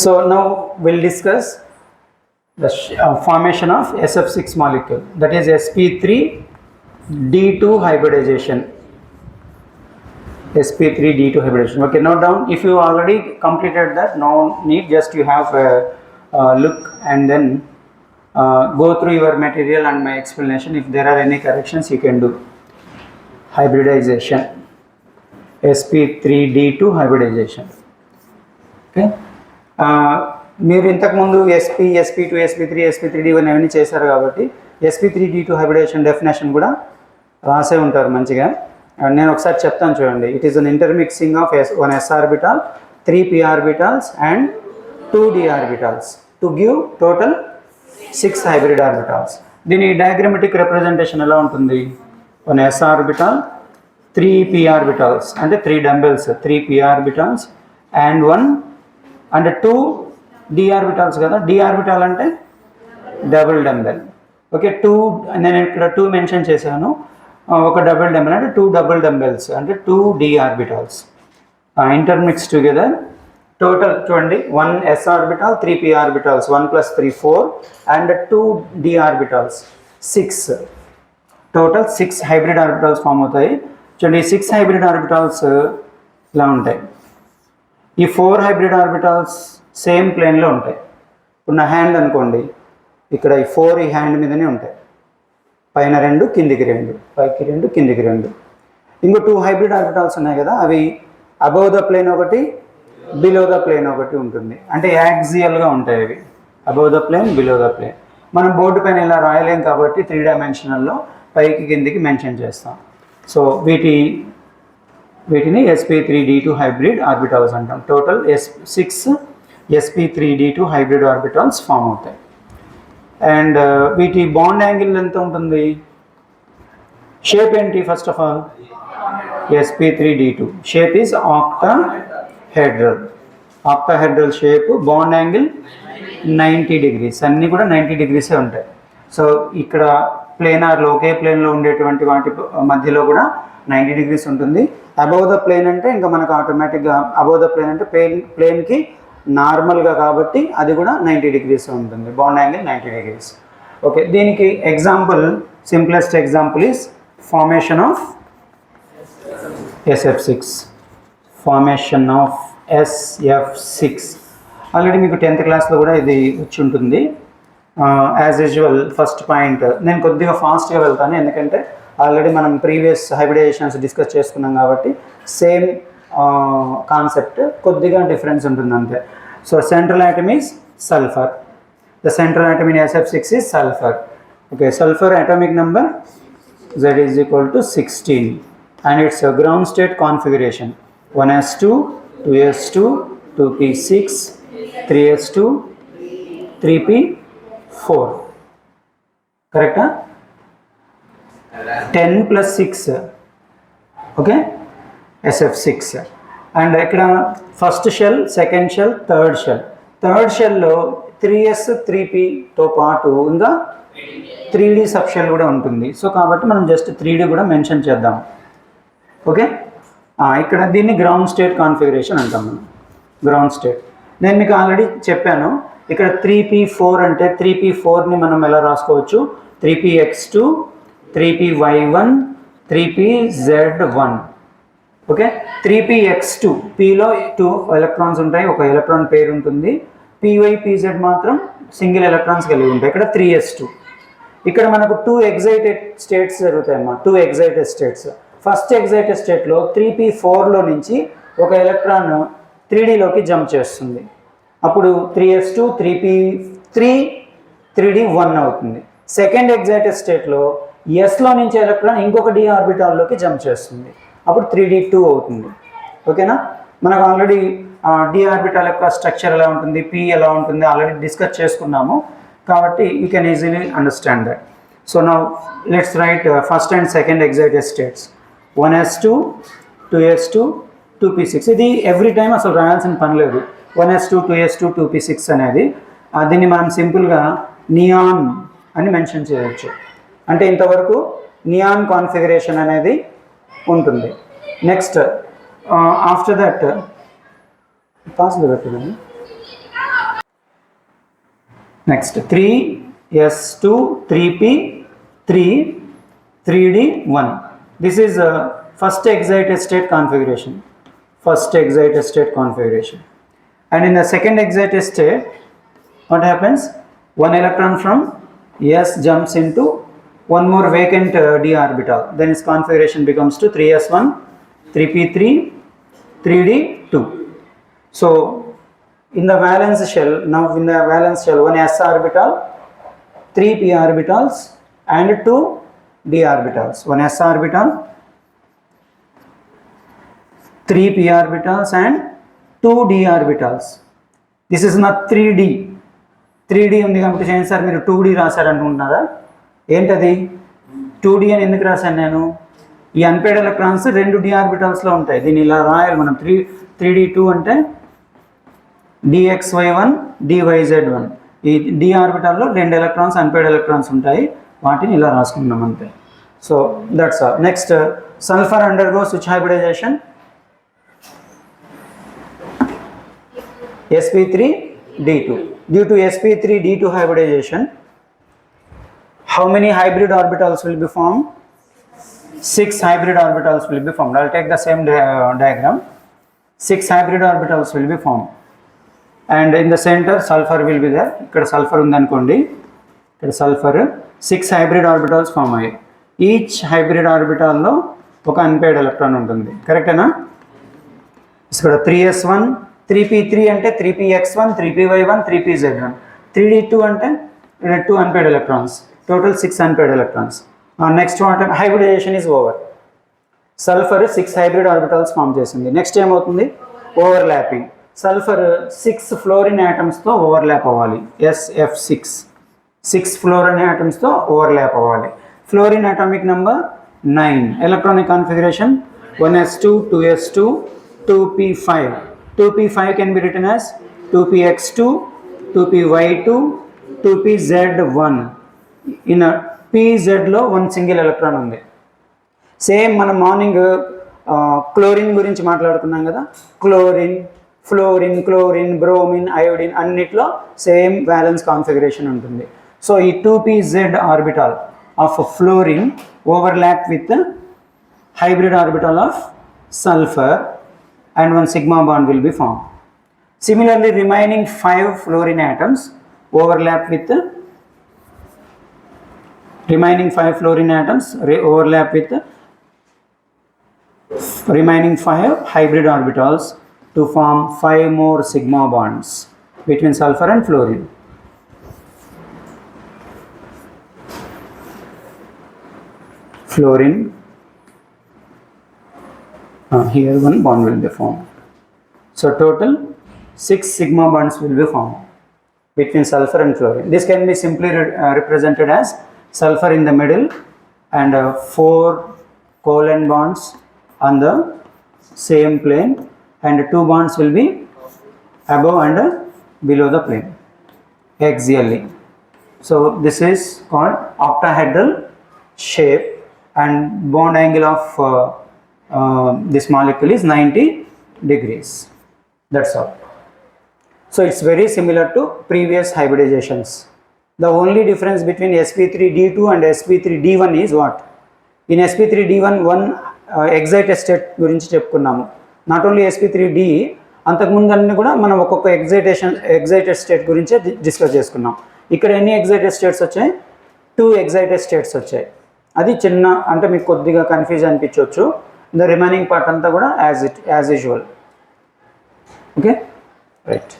So now we'll discuss the formation of SF6 molecule, that is sp3d2 hybridization. sp3d2 hybridization. Okay, note down. If you already completed that, no need, just you have a look and then go through your material and my explanation. If there are any corrections, you can do. Hybridization, sp3d2 hybridization. Okay. మీరు ఇంతకుముందు sp2 sp3 sp3d ఇవన్నీ చేశారు కాబట్టి sp3d2 hybridisation definition కూడా రాసే ఉంటారు మంచిగా. నేను ఒకసారి చెప్తాను చూడండి. It is an intermixing of 1 s orbital 3 p orbitals and 2 d orbitals to give total 6 hybrid orbitals. దీని డయాగ్రమెటిక్ రిప్రజెంటేషన్ ఎలా ఉంటుంది? 1 s ఆర్బిటాల్ 3 p ఆర్బిటాల్స్ అంటే 3 dumbbells 3 p orbitals and 1 and 2 d orbitals కదా. d ఆర్బిటాల్ అంటే double dumbbell. Okay, 2 నేను ఇక్కడ 2 mention చేశాను. ఒక డబుల్ డంబెల్ అంటే 2 డబుల్ డంబెల్స్ అంటే 2 d orbitals intermix together. Total చూడండి, 1 s orbital 3 p orbitals 1 + 3 4 and 2 d orbitals 6. Total 6 hybrid orbitals form అవుతాయి. చూడండి, 6 హైబ్రిడ్ ఆర్బిటాల్స్ ఇలా ఉంటాయి. ఈ 4 హైబ్రిడ్ ఆర్బిటాల్స్ సేమ్ ప్లేన్లో ఉంటాయి. ఇప్పుడు నా హ్యాండ్ అనుకోండి, ఇక్కడ ఈ 4 ఈ హ్యాండ్ మీదనే ఉంటాయి. పైన 2 కిందికి 2, పైకి 2 కిందికి 2. ఇంకో 2 హైబ్రిడ్ ఆర్బిటాల్స్ ఉన్నాయి కదా, అవి అబవ్ ద ప్లేన్ ఒకటి బిలో ద ప్లేన్ ఒకటి ఉంటుంది. అంటే యాక్సియల్గా ఉంటాయి అవి, above the plane below the plane. మనం బోర్డు పైన ఇలా రాయలేం కాబట్టి 3 డైమెన్షనల్లో పైకి కిందికి మెన్షన్ చేస్తాం. సో వీటిని sp3d2 హైబ్రిడ్ ఆర్బిటాల్స్ అంటాం. Total 6 sp3d2 hybrid orbitals form అవుతాయి. అండ్ వీటి బాండ్ యాంగిల్ ఎంత ఉంటుంది? షేప్ ఏంటి? First of all sp3d2 shape is octahedral. Octahedral shape, bond angle 90 degrees. అన్నీ కూడా 90 degrees ఉంటాయి. సో ఇక్కడ ప్లేనార్లో ఒకే ప్లేన్లో ఉండేటువంటి వాటి మధ్యలో కూడా 90 degrees ఉంటుంది. అబవ్ ద ప్లేన్ అంటే ఇంకా మనకు ఆటోమేటిక్గా అబవ్ ద ప్లేన్ అంటే ప్లేన్కి నార్మల్గా కాబట్టి అది కూడా 90 degrees ఉంటుంది. Bond angle 90 degrees. ఓకే, దీనికి example, simplest example is formation of SF6. Formation of SF6 already మీకు 10th క్లాస్లో కూడా ఇది వచ్చి ఉంటుంది. యాజ్ యూజువల్ ఫస్ట్ పాయింట్ నేను కొద్దిగా ఫాస్ట్గా వెళ్తాను, ఎందుకంటే ఆల్రెడీ మనం ప్రీవియస్ హైబ్రిడైజేషన్స్ డిస్కస్ చేసుకున్నాం కాబట్టి సేమ్ కాన్సెప్ట్, కొద్దిగా డిఫరెన్స్ ఉంటుంది అంతే. So central atom is sulphur. The central atom in SF6 is sulphur. Okay, sulphur atomic number Z is equal to 16 and its ground state configuration 1s2 2s2 2p6 3s2 3p4. కరెక్టా? 10 + 6. Okay, SF6. And ఇక్కడ first shell, second shell, third shell. Third షెల్లో 3s 3pతో పాటు ఇంకా 3d sub shell కూడా ఉంటుంది. So కాబట్టి మనం జస్ట్ 3d కూడా మెన్షన్ చేద్దాం. ఓకే, ఇక్కడ దీన్ని గ్రౌండ్ స్టేట్ కాన్ఫిగరేషన్ అంటాం మనం. గ్రౌండ్ స్టేట్ నేను మీకు ఆల్రెడీ చెప్పాను. ఇక్కడ 3p4 అంటే 3p4ని మనం ఎలా రాసుకోవచ్చు? 3px2 3py1 3pz1. Okay, 3px2 pలో 2 electrons ఉంటాయి, ఒక ఎలక్ట్రాన్ పేరు ఉంటుంది. py pz మాత్రం సింగిల్ ఎలక్ట్రాన్స్ కలిగి ఉంటాయి. ఇక్కడ 3s2. ఇక్కడ మనకు 2 ఎగ్జైటెడ్ స్టేట్స్ జరుగుతాయమ్మా. 2 ఎగ్జైటెడ్ స్టేట్స్. ఫస్ట్ ఎగ్జైటెడ్ స్టేట్లో 3p4లో నుంచి ఒక ఎలక్ట్రాన్ 3dలోకి జంప్ చేస్తుంది. అప్పుడు 3s2 3p3 3d1 అవుతుంది. సెకండ్ ఎగ్జైటెడ్ స్టేట్లో ఎస్లో నుంచి ఎలక్ట్రాన్ ఇంకొక d ఆర్బిటాల్లోకి జంప్ చేస్తుంది. అప్పుడు 3d2 అవుతుంది. ఓకేనా? మనకు ఆల్రెడీ d ఆర్బిటాల్ యొక్క స్ట్రక్చర్ ఎలా ఉంటుంది, p ఎలా ఉంటుంది ఆల్రెడీ డిస్కస్ చేసుకున్నాము కాబట్టి you can easily understand that. So now let's write first and second excited states 1s2 2s2 2p6. ఇది ఎవ్రీ టైం అసలు రాయాల్సిన పని లేదు. 1s2 2s2 2p6 అనేది దీన్ని మనం సింపుల్గా నియాన్ అని మెన్షన్ చేయవచ్చు. అంటే ఇంతవరకు నియాన్ కాన్ఫిగరేషన్ అనేది ఉంటుంది. నెక్స్ట్ ఆఫ్టర్ దట్ పాస్లో పెట్టండి. Next 3s2 3p3 3d1. This is first excited state configuration. And in the second excited state, what happens? One electron from s jumps into one more vacant d orbital. Then its configuration becomes to 3s1 3p3 3d2. So in the valence shell, one s orbital, 3 p orbitals and 2 d orbitals. One s orbital, 3 p orbitals and 2 d orbitals. This is not 3d. 3d ఉంది కాబట్టి చేయండి sir మీరు 2d రాశారనుకుంటున్నారా? ఏంటది 2d అని ఎందుకు రాశాను నేను? ఈ అన్పేడ్ ఎలక్ట్రాన్స్ 2 d ఆర్బిటల్స్లో ఉంటాయి. దీన్ని ఇలా రాయాలి మనం. 3d2 అంటే dxy1 dyz1. ఈ d ఆర్బిటల్లో 2 ఎలక్ట్రాన్స్ అన్పేడ్ ఎలక్ట్రాన్స్ ఉంటాయి. వాటిని ఇలా రాసుకుందాం అంతే. So that's all. Next sulphur undergoes which hybridization? sp3d2. Due to sp3d2 hybridization, how many hybrid orbitals will be formed? 6 hybrid orbitals will be formed. I'll take the same diagram. 6 hybrid orbitals will be formed, and in the center sulfur will be there. Ikkada sulfur undanukondi, ikkada sulfur. 6 hybrid orbitals form ayyayi. Each hybrid orbital lo oka unpaired electron untundi. Correct na? Ikkada 3s1 3p3 అంటే 3px1 3py1 3pz1. 3d2 అంటే 2 unpaired electrons. Total 6 unpaired electrons. Next one, hybridization is over. Sulfur 6 hybrid orbitals form చేసింది. Next ఏమవుతుంది? Overlapping. Sulphur 6 fluorine ఆటమ్స్తో overlap అవ్వాలి. sf6. 6 fluorine ఆటమ్స్తో overlap అవ్వాలి. Fluorine atomic number 9. Electronic configuration 1s2 2s2 2p5. 2p5 can be written as 2px2 2py2 2pz1. in a pz లో 1 single electron ఉంది. Same మనం morning chlorine గురించి మాట్లాడుకున్నాం కదా. Chlorine, fluorine, chlorine, bromine, iodine అన్నిట్లో same violence configuration ఉంటుంది. So ఈ 2pz orbital of fluorine overlap with hybrid orbital of sulfur and one sigma bond will be formed. Similarly, remaining 5 fluorine atoms overlap with remaining 5 hybrid orbitals to form 5 more sigma bonds between sulfur and fluorine. Fluorine, here one bond will be formed. So total 6 sigma bonds will be formed between sulfur and fluorine. This can be simply represented as sulfur in the middle and 4 covalent bonds on the same plane, and 2 bonds will be above and below the plane axially. So this is called octahedral shape, and bond angle of this molecule is 90 degrees. That's all. So it's very similar to previous hybridizations. The only difference between sp3d2 and sp3d1 is what? In sp3d1 one excited state గురించి చెప్పుకున్నాము. Not only sp3d, అంతకుముందు అన్ని కూడా మనం ఒక్కొక్క excited state గురించి discuss చేసుకున్నాం. ఇక్కడ ఎన్ని ఎగ్జైటెడ్ స్టేట్స్ వచ్చాయి? 2 ఎగ్జైటెడ్ స్టేట్స్ వచ్చాయి. అది చిన్న అంటే మీకు కొద్దిగా కన్ఫ్యూజ్ అనిపించవచ్చు. The remaining part anta kuda as usual. Okay, right.